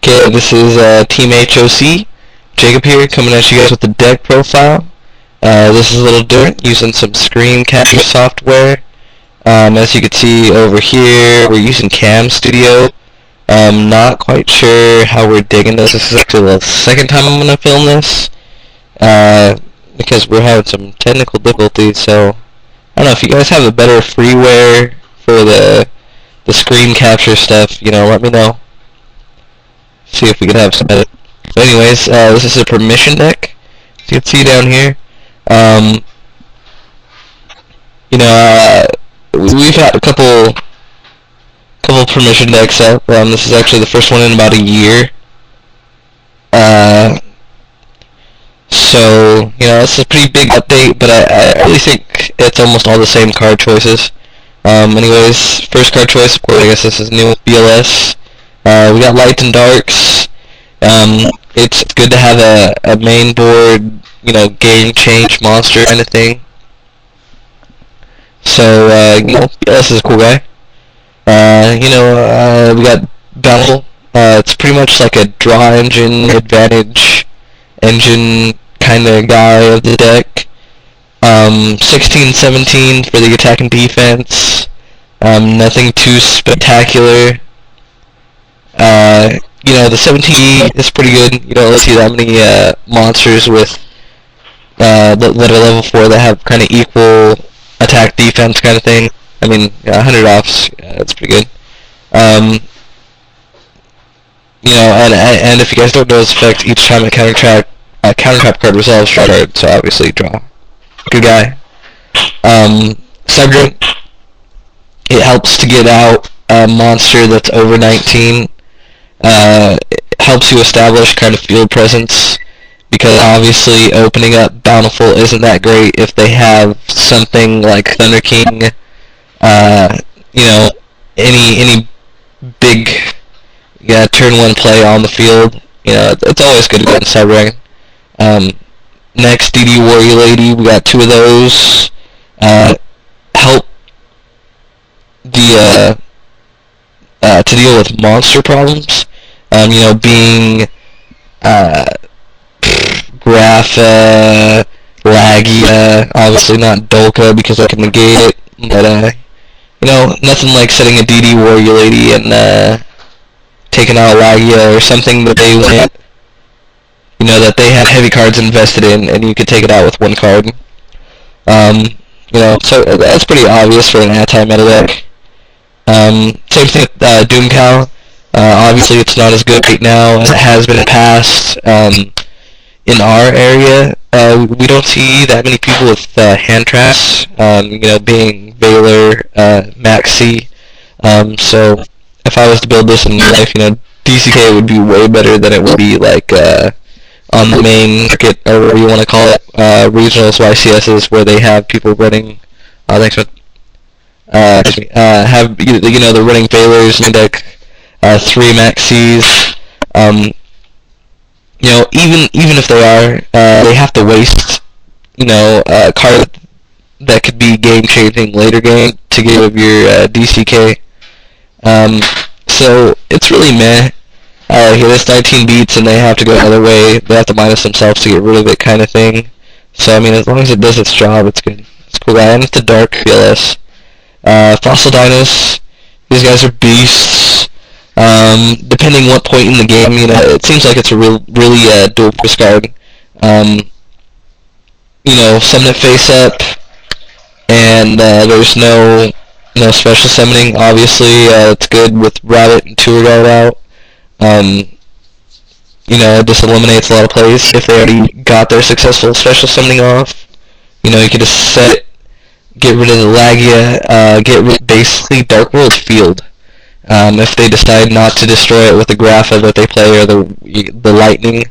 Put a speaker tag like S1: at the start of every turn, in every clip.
S1: Okay, this is Team HOC. Jacob here, coming at you guys with the deck profile. This is a little different, using some screen capture software. As you can see over here, we're using Cam Studio. Not quite sure how we're digging this. This is actually the second time I'm going to film this, because we're having some technical difficulties, so I don't know if you guys have a better freeware for the screen capture stuff, let me know. See if we can have some edit. So anyways, this is a permission deck. As you can see down here. We've had a couple permission decks up. This is actually the first one in about a year. So, it's a pretty big update, but I really think it's almost all the same card choices. Anyways, first card choice, of course, I guess this is new with BLS. We got lights and darks. It's good to have a main board, game change monster kind of thing. So, BLS is a cool guy. We got Battle. It's pretty much like a draw engine, advantage engine kind of guy of the deck. 16-17 for the attack and defense. Nothing too spectacular. The 17 is pretty good. You don't really see that many monsters with that are level 4 that have kind of equal attack defense kind of thing. I mean, 100 offs, that's pretty good. And if you guys don't know this effect, each time a counter trap card resolves, draw a card, so obviously draw. Good guy. Subject, it helps to get out a monster that's over 19. It helps you establish kind of field presence, because obviously opening up Bountiful isn't that great if they have something like Thunder King, any big turn 1 play on the field. It's always good to go in Cyber Dragon. Next, DD Warrior Lady, we got 2 of those. Help to deal with monster problems. Being Grapha, Lagia, obviously not Dolka because I can negate it, but nothing like setting a DD Warrior Lady and taking out Lagia or something that they want, that they have heavy cards invested in, and you could take it out with 1 card. So that's pretty obvious for an anti-meta deck. Same thing with Doomcow. Obviously it's not as good right now as it has been in the past. In our area, we don't see that many people with hand traps, being Valor, Maxi. So if I was to build this in life, DCK would be way better than it would be like on the main market, or whatever you want to call it, regionals, YCSs, where they have people running. Thanks, man. Have they're running Valors in deck, 3 Maxis. Even if they are, they have to waste, a card that could be game-changing later game to give your DCK. So it's really meh. This 19 beats and they have to go another way. They have to minus themselves to get rid of it, kind of thing. So I mean, as long as it does its job, it's good. It's cool guy. And it's a dark PLS. Fossil Dinos. These guys are beasts. Depending what point in the game, it seems like it's a really dual purpose card. Summon it face up, and there's no special summoning. Obviously, it's good with Rabbit and Tour Guide out. This eliminates a lot of plays if they already got their successful special summoning off. You can just set it, get rid of the Lagia, get rid basically Dark World Field. If they decide not to destroy it with the Grapha that they play or the Lightning,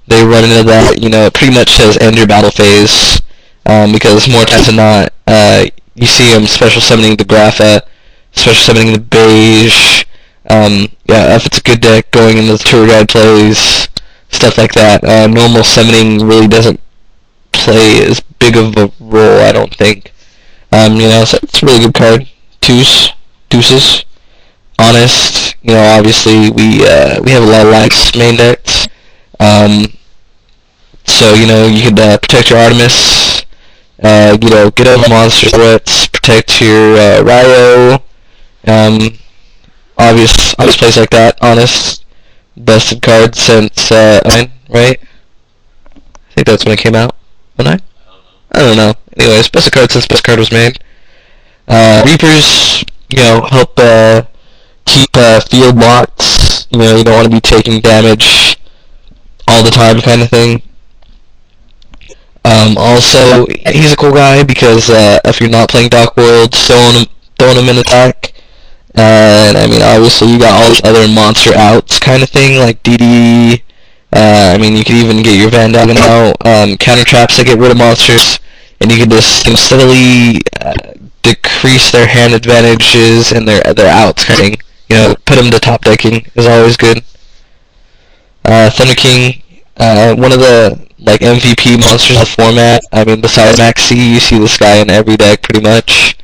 S1: they run into that. It pretty much says end your battle phase, because more times than not, you see them special summoning the Grapha, special summoning the Beige. If it's a good deck, going into the Tour Guide plays, stuff like that. Normal summoning really doesn't play as big of a role, I don't think. So it's a really good card. Deuces. honest. Obviously we have a lot of likes main decks. So you could protect your Artemis. Get over monster threats, protect your Ryo. Um, obvious plays like that. Honest, busted card since 09, right? I think that's when it came out. 09? I don't know. Anyways, busted card since best card was made. Reapers, help keep field locked. You don't want to be taking damage all the time, kind of thing. Also, he's a cool guy because if you're not playing Dark World, throwing him in attack. And I mean, obviously, you got all these other monster outs kind of thing, like DD. You could even get your Van Dagon out, counter traps that get rid of monsters, and you can just steadily decrease their hand advantages and their outs kind of thing. Put them to top decking is always good. Thunder King, one of the MVP monsters of the format. I mean, besides Maxi, you see this guy in every deck pretty much.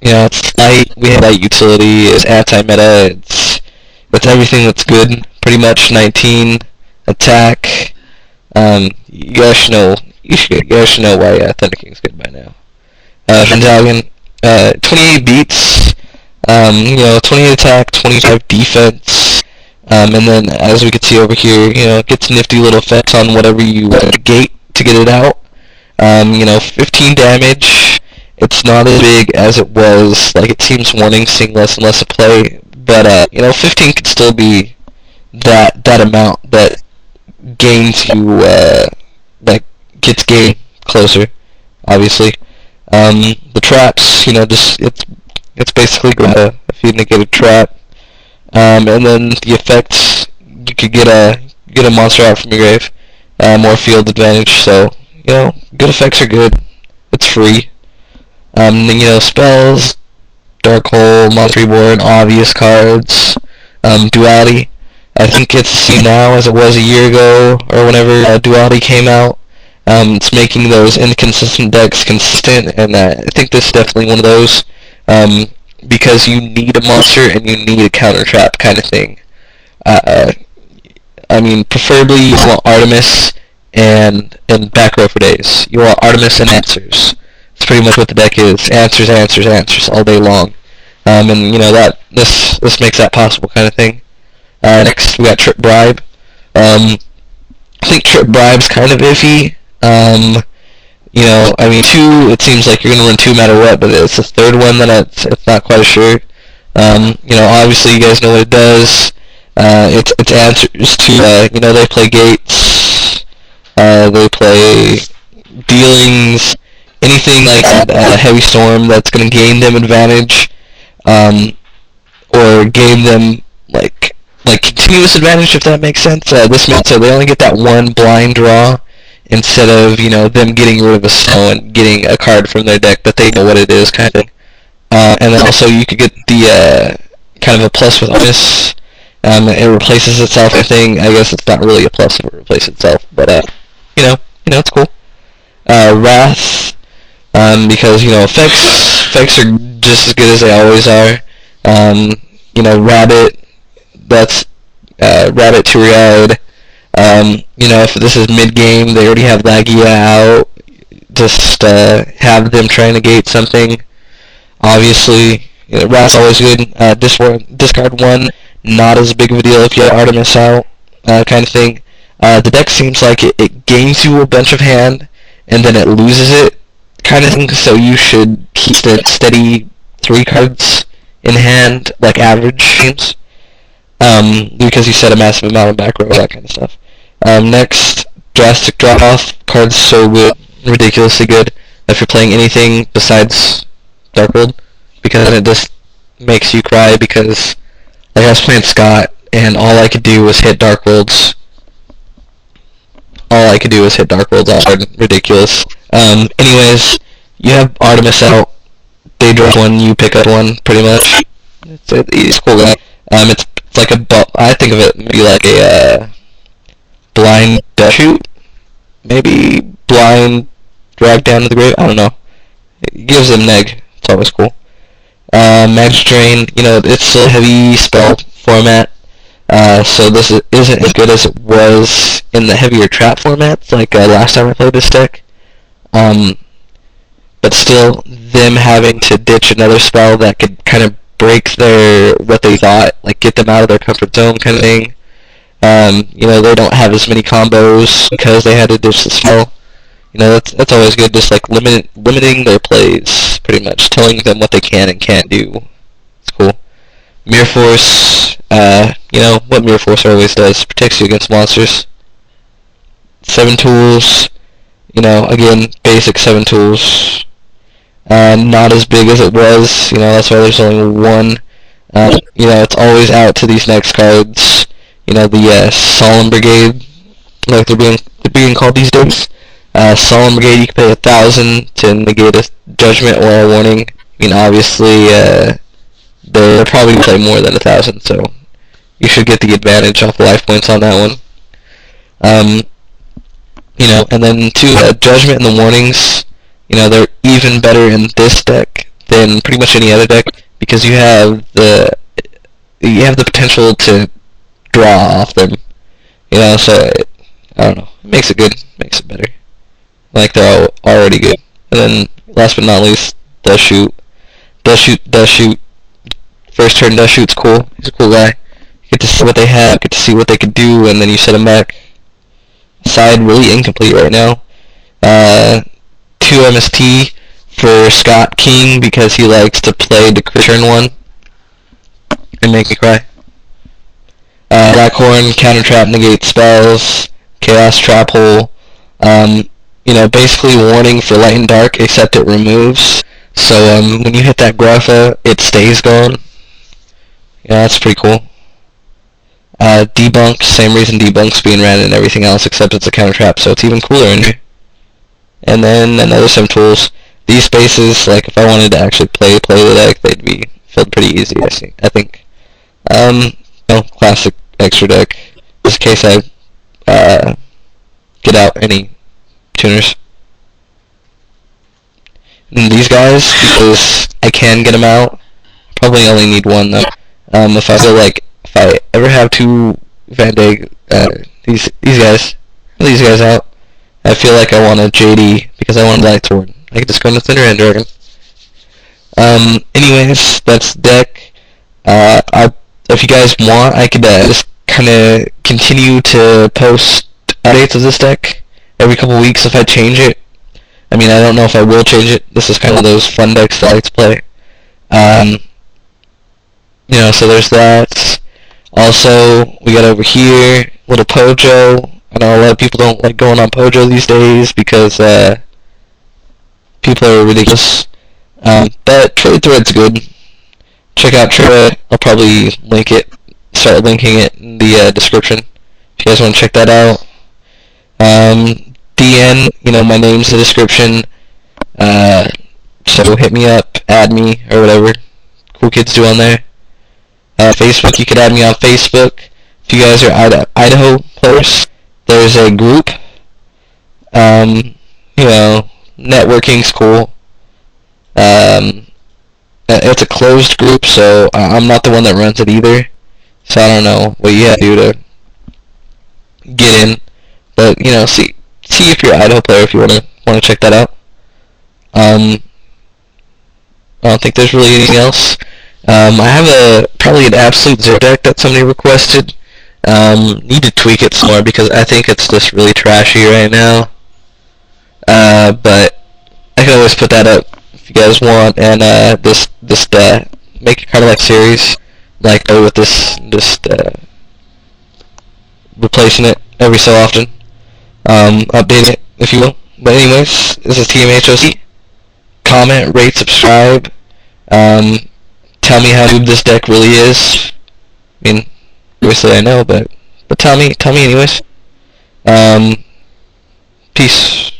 S1: It's light. We have light utility. It's anti-meta. It's everything that's good. Pretty much 19 attack. You guys should know. You guys should know why Thunder King's good by now. Van 28 beats. 28 attack, 25 defense. And then, as we can see over here, it gets nifty little effects on whatever you gate to get it out. 15 damage. It's not as big as it was. It seems wanting seeing less and less of play. But, 15 could still be that amount that gains you, gets game closer, obviously. The traps, it's basically if you negate a trap. And then the effects, you could get a monster out from your grave, more field advantage. So good effects are good. It's free. Spells, Dark Hole, Monster Reborn, obvious cards, Duality. I think it's the same now as it was a year ago or whenever Duality came out. It's making those inconsistent decks consistent, and I think this is definitely one of those. Because you need a monster and you need a counter trap kind of thing. Preferably you want Artemis and back row for days. You want Artemis and answers. That's pretty much what the deck is. Answers all day long. That this makes that possible kind of thing. Next we got Trip Bribe. I think Trip Bribe's kind of iffy. 2, it seems like you're going to run 2 no matter what, but it's the third one that it's not quite sure. Obviously you guys know what it does. It's answers to, they play gates, they play dealings, anything like Heavy Storm that's going to gain them advantage, or gain them, continuous advantage, if that makes sense. This means so they only get that one blind draw, instead of, them getting rid of a snow and getting a card from their deck that they know what it is, kind of thing. And then also you could get the, kind of a plus with Artemis. It replaces itself, I think. I guess it's not really a plus if it replaces itself, but, it's cool. Wrath, because, effects are just as good as they always are. Rabbit, that's, Rabbit to Ride. If this is mid-game, they already have Lagia out, just have them trying to gate something. Obviously, Wrath's always good. Discard 1, not as big of a deal if you have Artemis out, kind of thing. The deck seems like it gains you a bunch of hand, and then it loses it, kind of thing, so you should keep it steady 3 cards in hand, like average games. Because you set a massive amount of back row, that kind of stuff. Next, Drastic Drop-Off. Card's so good, ridiculously good, if you're playing anything besides Dark World, because it just makes you cry, because I was playing Scott, and all I could do was hit Dark Worlds. Hard, ridiculous. Anyways, you have Artemis out, they drop 1, you pick up 1, pretty much. He's a cool guy. It's like I think of it maybe like a blind death shoot, maybe blind drag down to the grave. I don't know. It gives them neg. It's always cool. Magic Drain, it's still a heavy spell format. So this isn't as good as it was in the heavier trap formats, like last time I played this deck. Um, but still, them having to ditch another spell that could kind of break what they thought, like get them out of their comfort zone kind of thing. They don't have as many combos because they had to ditch the spell. That's always good, just like limiting their plays, pretty much, telling them what they can and can't do. It's cool. Mirror Force, what Mirror Force always does, protects you against monsters. 7 tools, again, basic 7 tools. Not as big as it was, that's why there's only one. It's always out to these next cards. The Solemn Brigade, like they're being called these days. Solemn Brigade, you can pay 1,000 to negate a judgment or a warning. Obviously, they're probably going to play more than 1,000, so you should get the advantage off the life points on that one. And then judgment and the warnings, they're even better in this deck than pretty much any other deck because you have the potential to draw off them. So I don't know, it makes it good, makes it better. Like they're already good. And then last but not least, Does Shoot. First turn Does Shoot's cool. He's a cool guy. You get to see what they have, get to see what they can do, and then you set them back. Side really incomplete right now. 2 MST for Scott King because he likes to play Decree turn 1 and make me cry. Blackhorn, Counter Trap, negate spells, Chaos Trap Hole. Basically warning for Light and Dark, except it removes. So when you hit that Gruffa, it stays gone. Yeah, that's pretty cool. Debunk, same reason Debunk's being ran and everything else, except it's a counter trap, so it's even cooler in here. And then another 7 tools. These spaces, like if I wanted to actually play the deck, they'd be filled pretty easy, I think. Classic extra deck. Just in case I get out any tuners. And these guys, because I can get them out, probably only need 1 though. If I ever have 2 Van Dag, these guys out, I feel like I want a JD because I want a Light Sword. I could just go into Thunder and Dragon. Anyways, that's the deck. If you guys want, I could just kind of continue to post updates of this deck every couple weeks if I change it. I don't know if I will change it. This is kind of those fun decks that I like to play. So there's that. Also, we got over here, little Pojo. I know a lot of people don't like going on Pojo these days because people are ridiculous. But Trade Thread's good. Check out Trade. I'll probably start linking it in the description if you guys want to check that out. DN, my name's in the description. So hit me up, add me, or whatever cool kids do on there. Facebook, you can add me on Facebook. If you guys are Idaho players, there's a group. Networking's cool. It's a closed group, so I'm not the one that runs it either. So I don't know what you have to do to get in. But see if you're an Idaho player if you want to check that out. I don't think there's really anything else. I have probably an Absolute Zero deck that somebody requested. Need to tweak it some more because I think it's just really trashy right now. But I can always put that up if you guys want, and just make it kind of like series, like with this, just replacing it every so often, update it if you will. But anyways, this is TMHOC. Comment, rate, subscribe. Tell me how noob this deck really is. Obviously I know, but tell me anyways. Peace.